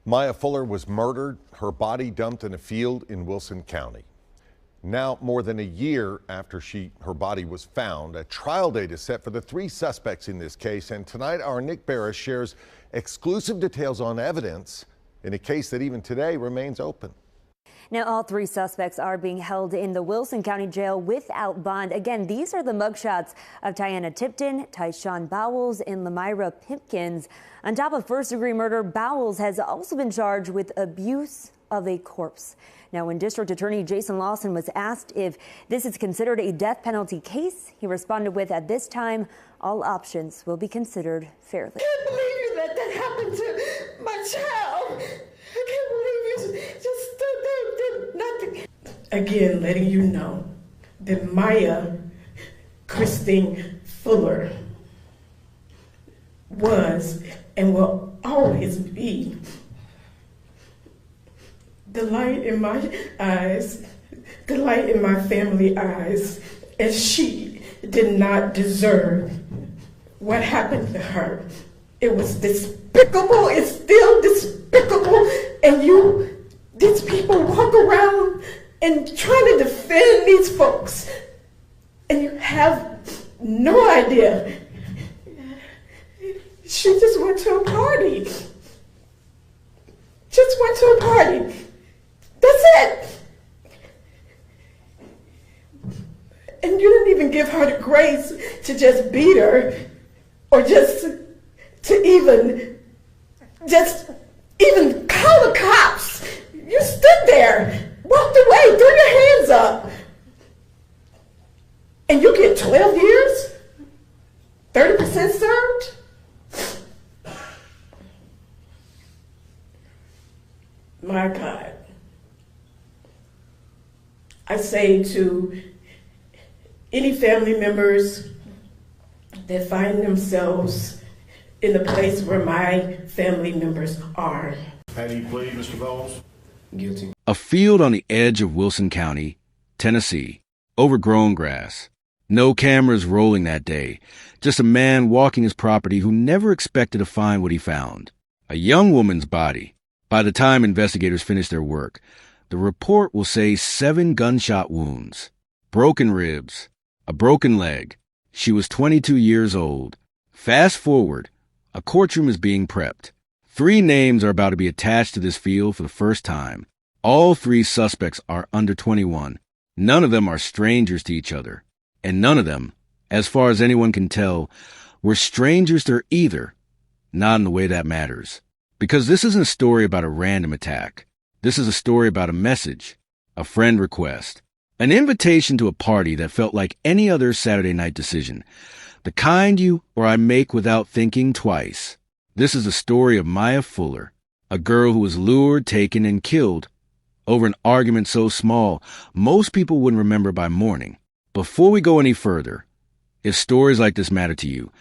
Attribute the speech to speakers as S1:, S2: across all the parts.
S1: Mya Fuller was murdered, her body dumped in a field in Wilson County. Now, more than a year after her body was found, a trial date is set for the three suspects in this case. And tonight, our Nick Barris shares exclusive details on evidence in a case that even today remains open.
S2: Now, all three suspects are being held in the Wilson County Jail without bond. Again, these are the mugshots of Tiana Tipton, Tyshawn Bowles, and Lamyra Pipkins. On top of first-degree murder, Bowles has also been charged with abuse of a corpse. Now, when District Attorney Jason Lawson was asked if this is considered a death penalty case, he responded with, "At this time, all options will be considered fairly."
S3: I can't believe that happened to my child. I can't believe you just stood there and did nothing. Again, letting you know that Mya Christine Fuller was and will always be the light in my eyes, the light in my family eyes, and she did not deserve what happened to her. It was despicable, it's still despicable, and these people walk around and trying to defend these folks, and you have no idea. She just went to a party. Just went to a party. That's it. And you didn't even give her the grace to just beat her or just to even call the cops. You stood there, walked away, threw your hands up. And you get 12 years? 30% served? My God. I say to any family members that find themselves in the place where my family members are.
S4: How do you plead, Mr. Bowles?
S5: Guilty. A field on the edge of Wilson County, Tennessee. Overgrown grass. No cameras rolling that day. Just a man walking his property who never expected to find what he found. A young woman's body. By the time investigators finish their work, the report will say 7 gunshot wounds, broken ribs, a broken leg. She was 22 years old. Fast forward, a courtroom is being prepped. 3 names are about to be attached to this field for the first time. All 3 suspects are under 21. None of them are strangers to each other. And none of them, as far as anyone can tell, were strangers to her either. Not in the way that matters. Because this isn't a story about a random attack. This is a story about a message, a friend request, an invitation to a party that felt like any other Saturday night decision, the kind you or I make without thinking twice. This is the story of Mya Fuller, a girl who was lured, taken, and killed over an argument so small most people wouldn't remember by morning. Before we go any further, if stories like this matter to you,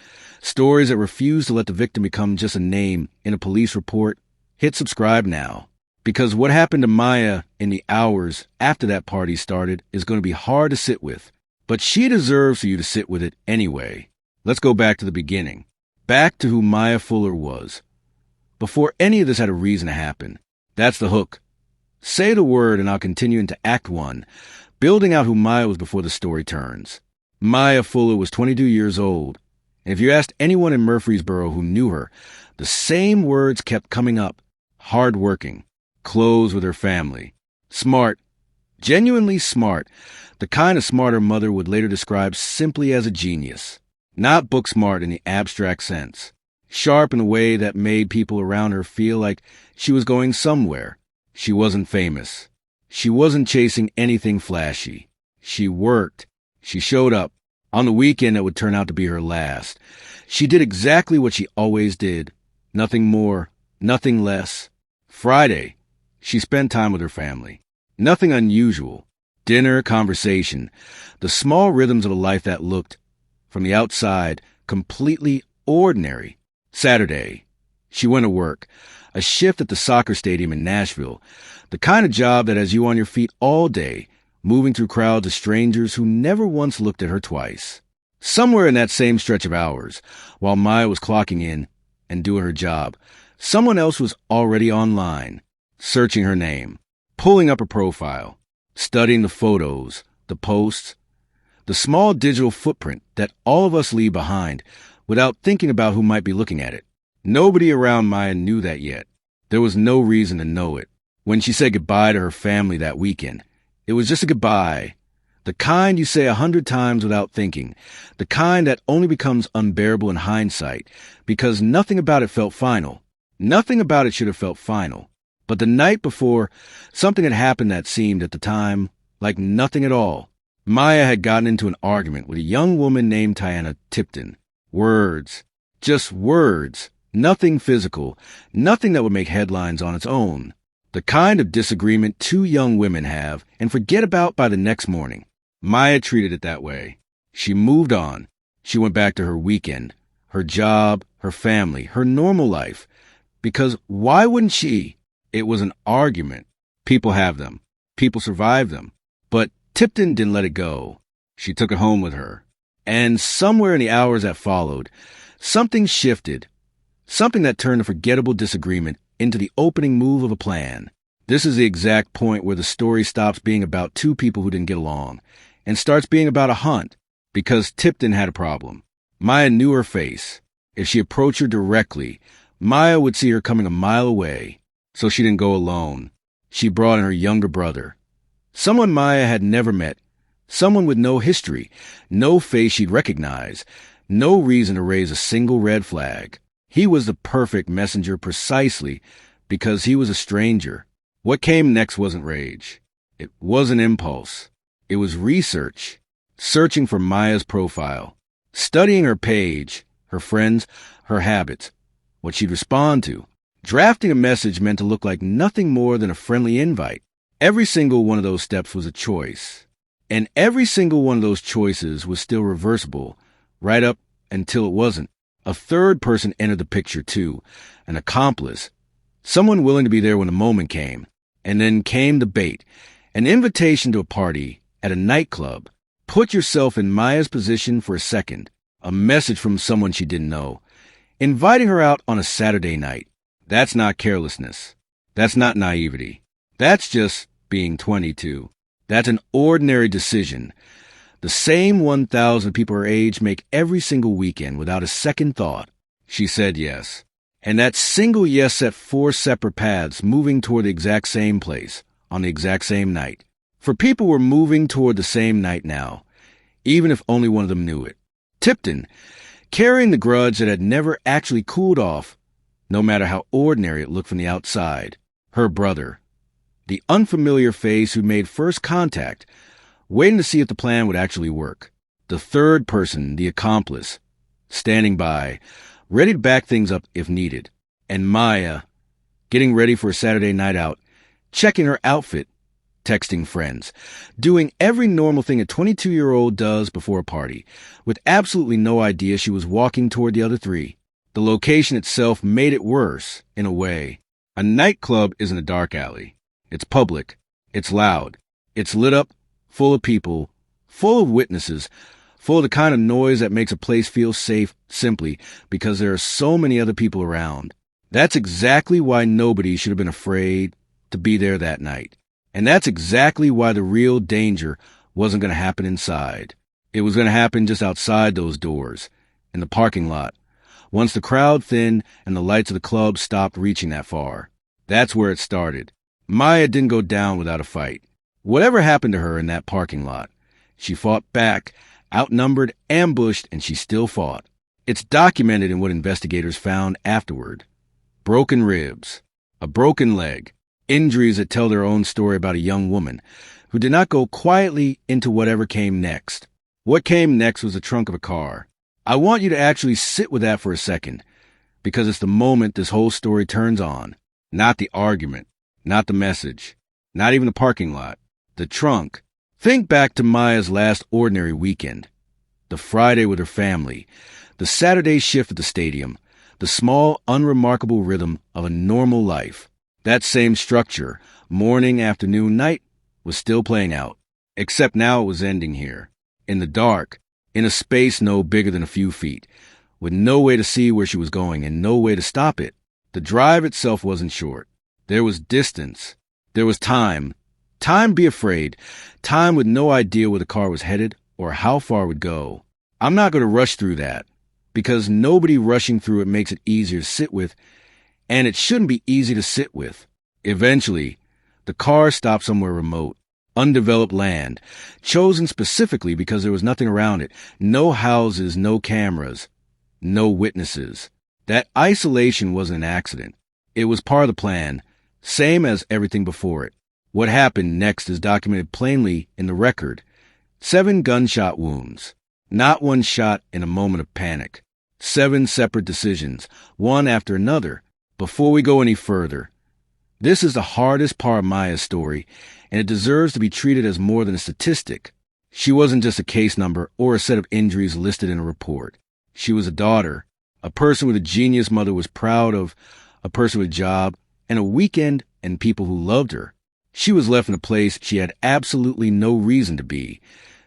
S5: stories that refuse to let the victim become just a name in a police report, hit subscribe now. Because what happened to Mya in the hours after that party started is going to be hard to sit with. But she deserves for you to sit with it anyway. Let's go back to the beginning. Back to who Mya Fuller was. Before any of this had a reason to happen. That's the hook. Say the word and I'll continue into Act 1, building out who Mya was before the story turns. Mya Fuller was 22 years old. And if you asked anyone in Murfreesboro who knew her, the same words kept coming up. Hardworking. Close with her family. Smart. Genuinely smart. The kind of smart her mother would later describe simply as a genius. Not book smart in the abstract sense. Sharp in a way that made people around her feel like she was going somewhere. She wasn't famous. She wasn't chasing anything flashy. She worked. She showed up. On the weekend that would turn out to be her last. She did exactly what she always did. Nothing more. Nothing less. Friday. She spent time with her family. Nothing unusual. Dinner, conversation. The small rhythms of a life that looked, from the outside, completely ordinary. Saturday. She went to work. A shift at the soccer stadium in Nashville. The kind of job that has you on your feet all day, moving through crowds of strangers who never once looked at her twice. Somewhere in that same stretch of hours, while Mya was clocking in and doing her job, Someone else was already online, searching her name, pulling up her profile, studying the photos, the posts, the small digital footprint that all of us leave behind without thinking about who might be looking at it. Nobody around Mya knew that yet. There was no reason to know it. When she said goodbye to her family that weekend, it was just a goodbye. The kind you say 100 times without thinking. The kind that only becomes unbearable in hindsight because nothing about it felt final. Nothing about it should have felt final. But the night before, something had happened that seemed at the time like nothing at all. Mya had gotten into an argument with a young woman named Tiana Tipton. Words. Just words. Nothing physical. Nothing that would make headlines on its own. The kind of disagreement two young women have and forget about by the next morning. Mya treated it that way. She moved on. She went back to her weekend, her job, her family, her normal life. Because why wouldn't she? It was an argument. People have them. People survive them. But Tipton didn't let it go. She took it home with her. And somewhere in the hours that followed, something shifted. Something that turned a forgettable disagreement into the opening move of a plan. This is the exact point where the story stops being about two people who didn't get along and starts being about a hunt, because Tipton had a problem. Mya knew her face. If she approached her directly, Mya would see her coming a mile away, so she didn't go alone. She brought in her younger brother, someone Mya had never met, someone with no history, no face she'd recognize, no reason to raise a single red flag. He was the perfect messenger precisely because he was a stranger. What came next wasn't rage. It wasn't impulse. It was research. Searching for Mya's profile. Studying her page, her friends, her habits, what she'd respond to. Drafting a message meant to look like nothing more than a friendly invite. Every single one of those steps was a choice. And every single one of those choices was still reversible, right up until it wasn't. A third person entered the picture too, an accomplice, someone willing to be there when the moment came. And then came the bait, an invitation to a party at a nightclub. Put yourself in Mya's position for a second, a message from someone she didn't know, inviting her out on a Saturday night. That's not carelessness. That's not naivety. That's just being 22. That's an ordinary decision. The same 1,000 people her age make every single weekend without a second thought. She said yes. And that single yes set 4 separate paths moving toward the exact same place on the exact same night. For people were moving toward the same night now, even if only one of them knew it. Tipton, carrying the grudge that had never actually cooled off, no matter how ordinary it looked from the outside. Her brother, the unfamiliar face who made first contact, waiting to see if the plan would actually work. The third person, the accomplice, standing by, ready to back things up if needed. And Mya, getting ready for a Saturday night out, checking her outfit, texting friends, doing every normal thing a 22-year-old does before a party, with absolutely no idea she was walking toward the other 3. The location itself made it worse, in a way. A nightclub isn't a dark alley. It's public. It's loud. It's lit up, full of people, full of witnesses, full of the kind of noise that makes a place feel safe simply because there are so many other people around. That's exactly why nobody should have been afraid to be there that night. And that's exactly why the real danger wasn't going to happen inside. It was going to happen just outside those doors, in the parking lot, once the crowd thinned and the lights of the club stopped reaching that far. That's where it started. Mya didn't go down without a fight. Whatever happened to her in that parking lot, she fought back, outnumbered, ambushed, and she still fought. It's documented in what investigators found afterward. Broken ribs, a broken leg, injuries that tell their own story about a young woman who did not go quietly into whatever came next. What came next was the trunk of a car. I want you to actually sit with that for a second, because it's the moment this whole story turns on. Not the argument, not the message, not even the parking lot. The trunk. Think back to Mya's last ordinary weekend. The Friday with her family. The Saturday shift at the stadium. The small, unremarkable rhythm of a normal life. That same structure, morning, afternoon, night, was still playing out. Except now it was ending here. In the dark. In a space no bigger than a few feet. With no way to see where she was going and no way to stop it. The drive itself wasn't short. There was distance. There was time. Time, be afraid. Time with no idea where the car was headed or how far it would go. I'm not going to rush through that, because nobody rushing through it makes it easier to sit with, and it shouldn't be easy to sit with. Eventually, the car stopped somewhere remote, undeveloped land, chosen specifically because there was nothing around it. No houses, no cameras, no witnesses. That isolation wasn't an accident. It was part of the plan, same as everything before it. What happened next is documented plainly in the record. 7 gunshot wounds. Not one shot in a moment of panic. 7 separate decisions, one after another. Before we go any further, this is the hardest part of Mya's story, and it deserves to be treated as more than a statistic. She wasn't just a case number or a set of injuries listed in a report. She was a daughter, a person with a genius mother was proud of, a person with a job, and a weekend and people who loved her. She was left in a place she had absolutely no reason to be,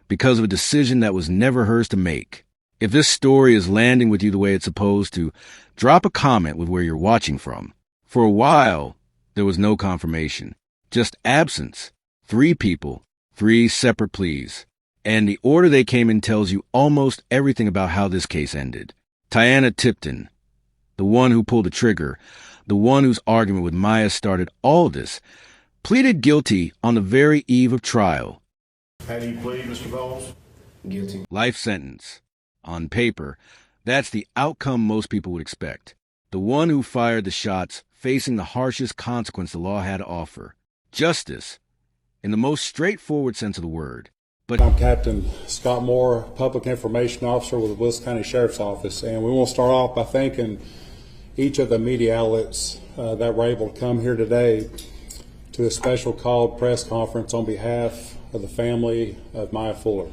S5: because of a decision that was never hers to make. If this story is landing with you the way it's supposed to, drop a comment with where you're watching from. For a while, there was no confirmation, just absence. 3 people, 3 separate pleas. And the order they came in tells you almost everything about how this case ended. Tiana Tipton, the one who pulled the trigger, the one whose argument with Mya started all this, pleaded guilty on the very eve of trial.
S4: How do you plead, Mr. Bowles?
S6: Guilty.
S5: Life sentence. On paper, that's the outcome most people would expect. The one who fired the shots facing the harshest consequence the law had to offer. Justice, in the most straightforward sense of the word. But
S7: I'm Captain Scott Moore, Public Information Officer with the Wilson County Sheriff's Office, and we want to start off by thanking each of the media outlets that were able to come here today to the special called press conference on behalf of the family of Mya Fuller.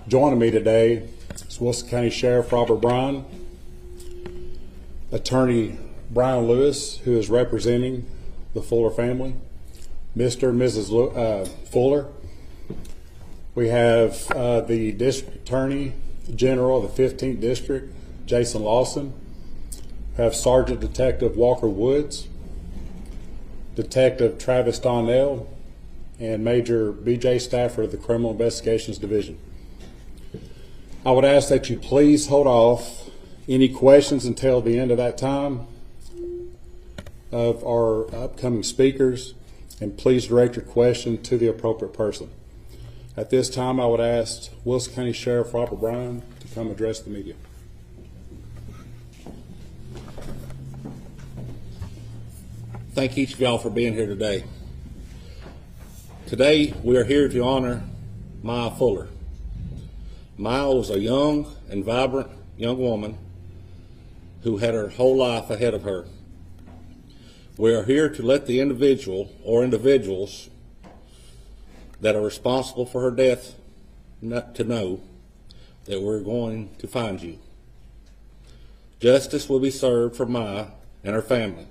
S7: Joining me today is Wilson County Sheriff Robert Bryan, Attorney Brian Lewis, who is representing the Fuller family, Mr. and Mrs. Fuller. We have the District Attorney General of the 15th District, Jason Lawson. We have Sergeant Detective Walker Woods, Detective Travis Donnell, and Major B.J. Stafford of the Criminal Investigations Division. I would ask that you please hold off any questions until the end of that time of our upcoming speakers, and please direct your question to the appropriate person. At this time, I would ask Wilson County Sheriff Robert Bryan to come address the media.
S8: Thank each of y'all for being here today. Today, we are here to honor Mya Fuller. Mya was a young and vibrant young woman who had her whole life ahead of her. We are here to let the individual or individuals that are responsible for her death to know that we're going to find you. Justice will be served for Mya and her family.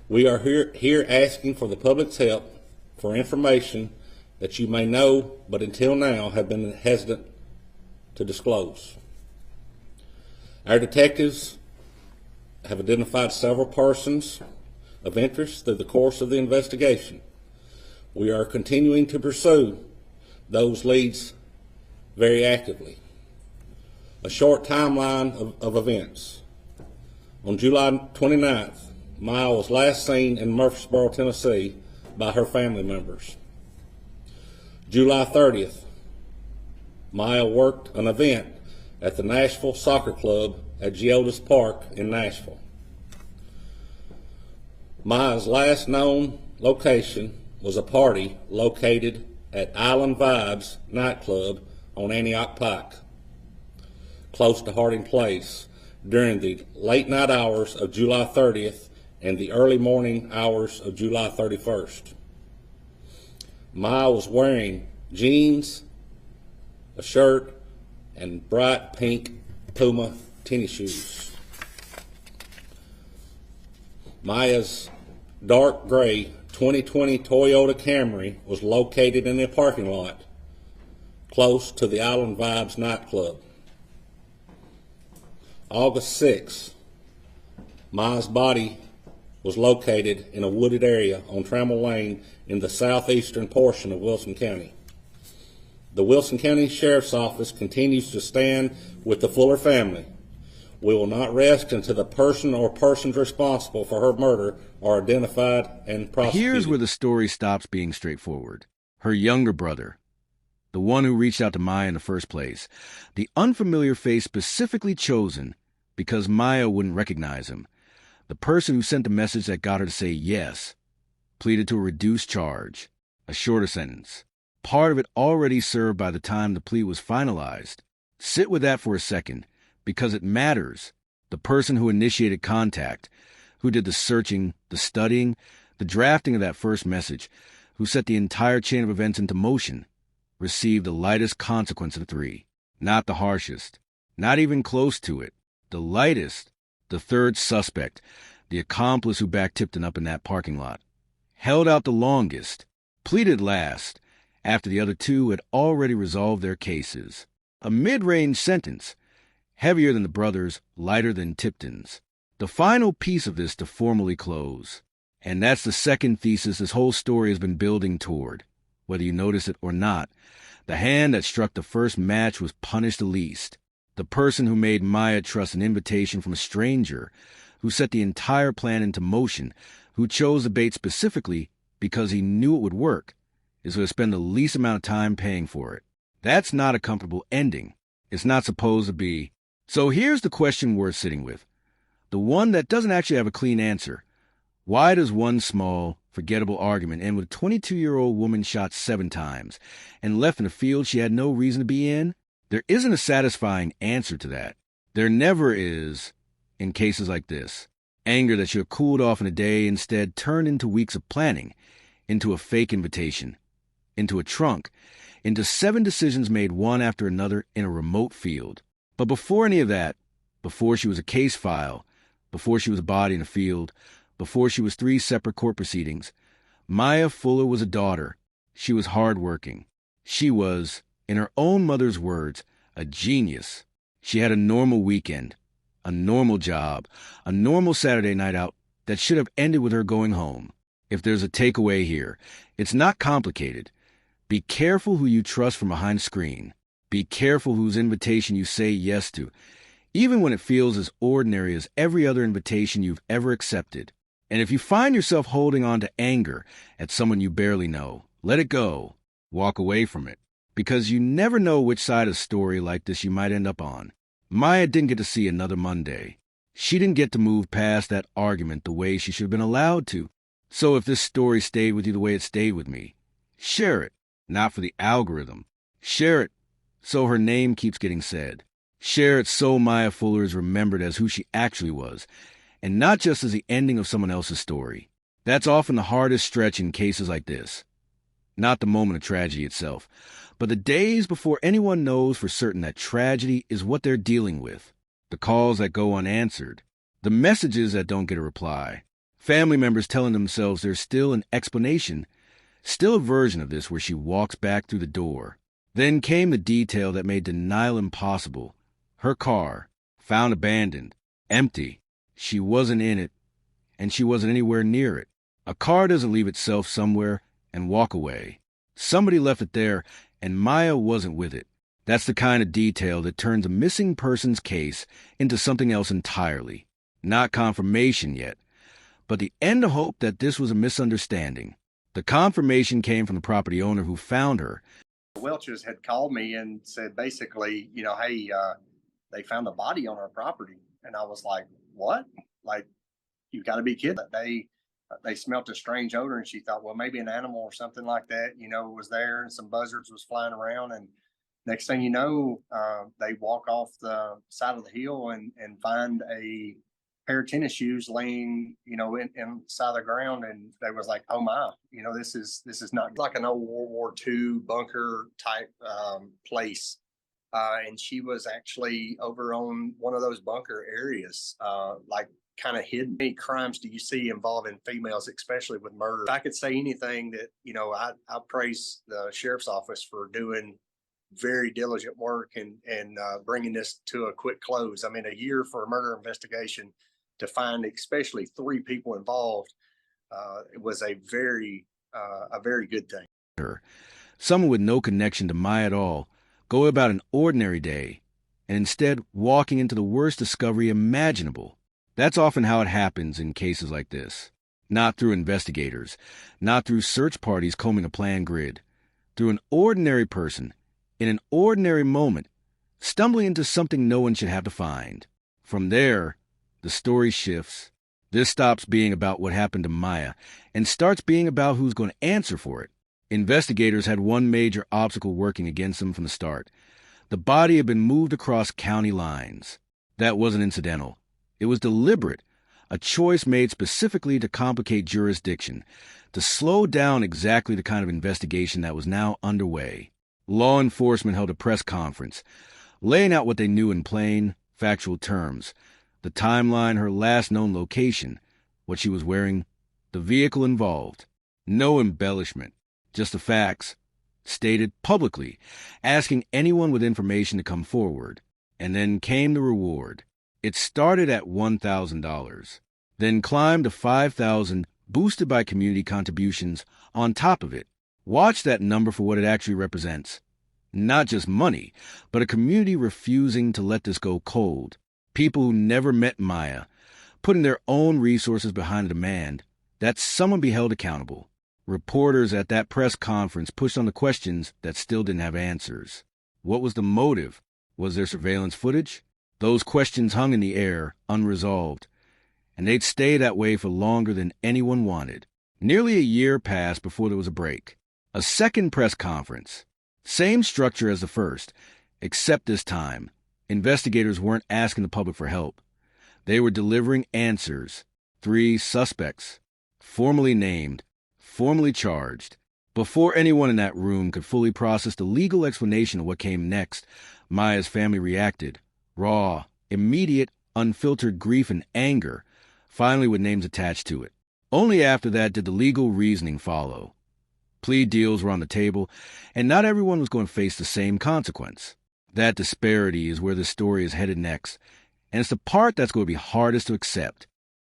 S8: We are here asking for the public's help for information that you may know, but until now have been hesitant to disclose. Our detectives have identified several persons of interest through the course of the investigation. We are continuing to pursue those leads very actively. A short timeline of events. On July 29th, Mya was last seen in Murfreesboro, Tennessee by her family members. July 30th, Mya worked an event at the Nashville Soccer Club at Geodis Park in Nashville. Mya's last known location was a party located at Island Vibes nightclub on Antioch Pike, close to Harding Place, during the late night hours of July 30th and the early morning hours of July 31st. Mya was wearing jeans, a shirt, and bright pink Puma tennis shoes. Mya's dark gray 2020 Toyota Camry was located in a parking lot close to the Island Vibes nightclub. August 6th, Mya's body was located in a wooded area on Trammell Lane in the southeastern portion of Wilson County. The Wilson County Sheriff's Office continues to stand with the Fuller family. We will not rest until the person or persons responsible for her murder are identified and prosecuted.
S5: Here's where the story stops being straightforward. Her younger brother, the one who reached out to Mya in the first place, the unfamiliar face specifically chosen because Mya wouldn't recognize him, the person who sent the message that got her to say yes, pleaded to a reduced charge, a shorter sentence, part of it already served by the time the plea was finalized. Sit with that for a second, because it matters. The person who initiated contact, who did the searching, the studying, the drafting of that first message, who set the entire chain of events into motion, received the lightest consequence of the three. Not the harshest, not even close to it. The lightest, the third suspect, the accomplice who backed Tipton up in that parking lot, held out the longest, pleaded last, after the other two had already resolved their cases. A mid-range sentence, heavier than the brothers', lighter than Tipton's. The final piece of this to formally close. And that's the second thesis this whole story has been building toward. Whether you notice it or not, the hand that struck the first match was punished the least. The person who made Mya trust an invitation from a stranger, who set the entire plan into motion, who chose the bait specifically because he knew it would work, is going to spend the least amount of time paying for it. That's not a comfortable ending. It's not supposed to be. So here's the question worth sitting with. The one that doesn't actually have a clean answer. Why does one small, forgettable argument end with a 22-year-old woman shot 7 times and left in a field she had no reason to be in? There isn't a satisfying answer to that. There never is in cases like this. Anger that should have cooled off in a day instead turned into weeks of planning, into a fake invitation, into a trunk, into 7 decisions made one after another in a remote field. But before any of that, before she was a case file, before she was a body in a field, before she was 3 separate court proceedings, Mya Fuller was a daughter. She was hardworking. She was, in her own mother's words, a genius. She had a normal weekend, a normal job, a normal Saturday night out that should have ended with her going home. If there's a takeaway here, it's not complicated. Be careful who you trust from behind a screen. Be careful whose invitation you say yes to, even when it feels as ordinary as every other invitation you've ever accepted. And if you find yourself holding on to anger at someone you barely know, let it go. Walk away from it. Because you never know which side of a story like this you might end up on. Mya didn't get to see another Monday. She didn't get to move past that argument the way she should have been allowed to. So if this story stayed with you the way it stayed with me, share it, not for the algorithm. Share it so her name keeps getting said. Share it so Mya Fuller is remembered as who she actually was, and not just as the ending of someone else's story. That's often the hardest stretch in cases like this. Not the moment of tragedy itself, but the days before anyone knows for certain that tragedy is what they're dealing with. The calls that go unanswered. The messages that don't get a reply. Family members telling themselves there's still an explanation, still a version of this where she walks back through the door. Then came the detail that made denial impossible. Her car, found abandoned, empty. She wasn't in it, and she wasn't anywhere near it. A car doesn't leave itself somewhere and walk away. Somebody left it there, and Mya wasn't with it. That's the kind of detail that turns a missing person's case into something else entirely. Not confirmation yet, but the end of hope that this was a misunderstanding. The confirmation came from the property owner who found her.
S6: The Welches had called me and said basically, hey, they found a body on our property. And I was like, what? Like, you've got to be kidding. They smelt a strange odor, and she thought, well, maybe an animal or something like that, was there, and some buzzards was flying around. And next thing you know, they walk off the side of the hill and find a pair of tennis shoes laying, inside the ground. And they was like, oh my, this is not like an old World War II bunker type place. And she was actually over on one of those bunker areas, like kind of hidden. Any crimes do you see involving females, especially with murder? If I could say anything that, I praise the sheriff's office for doing very diligent work and bringing this to a quick close. I mean, a year for a murder investigation to find especially 3 people involved, it was a very good thing.
S5: Someone with no connection to Mya at all go about an ordinary day and instead walking into the worst discovery imaginable. That's often how it happens in cases like this. Not through investigators, not through search parties combing a planned grid, through an ordinary person in an ordinary moment stumbling into something no one should have to find. From there, the story shifts. This stops being about what happened to Mya and starts being about who's going to answer for it. Investigators had one major obstacle working against them from the start. The body had been moved across county lines. That wasn't incidental. It was deliberate, a choice made specifically to complicate jurisdiction, to slow down exactly the kind of investigation that was now underway. Law enforcement held a press conference, laying out what they knew in plain, factual terms: the timeline, her last known location, what she was wearing, the vehicle involved. No embellishment, just the facts, stated publicly, asking anyone with information to come forward. And then came the reward. It started at $1,000, then climbed to $5,000, boosted by community contributions on top of it. Watch that number for what it actually represents. Not just money, but a community refusing to let this go cold. People who never met Mya, putting their own resources behind a demand that someone be held accountable. Reporters at that press conference pushed on the questions that still didn't have answers. What was the motive? Was there surveillance footage? Those questions hung in the air, unresolved. And they'd stay that way for longer than anyone wanted. Nearly a year passed before there was a break. A second press conference. Same structure as the first, except this time, investigators weren't asking the public for help. They were delivering answers. 3 suspects, formally named, formally charged. Before anyone in that room could fully process the legal explanation of what came next, Mya's family reacted. Raw, immediate, unfiltered grief and anger, finally with names attached to it. Only after that did the legal reasoning follow. Plea deals were on the table, and not everyone was going to face the same consequence. That disparity is where the story is headed next, and it's the part that's going to be hardest to accept.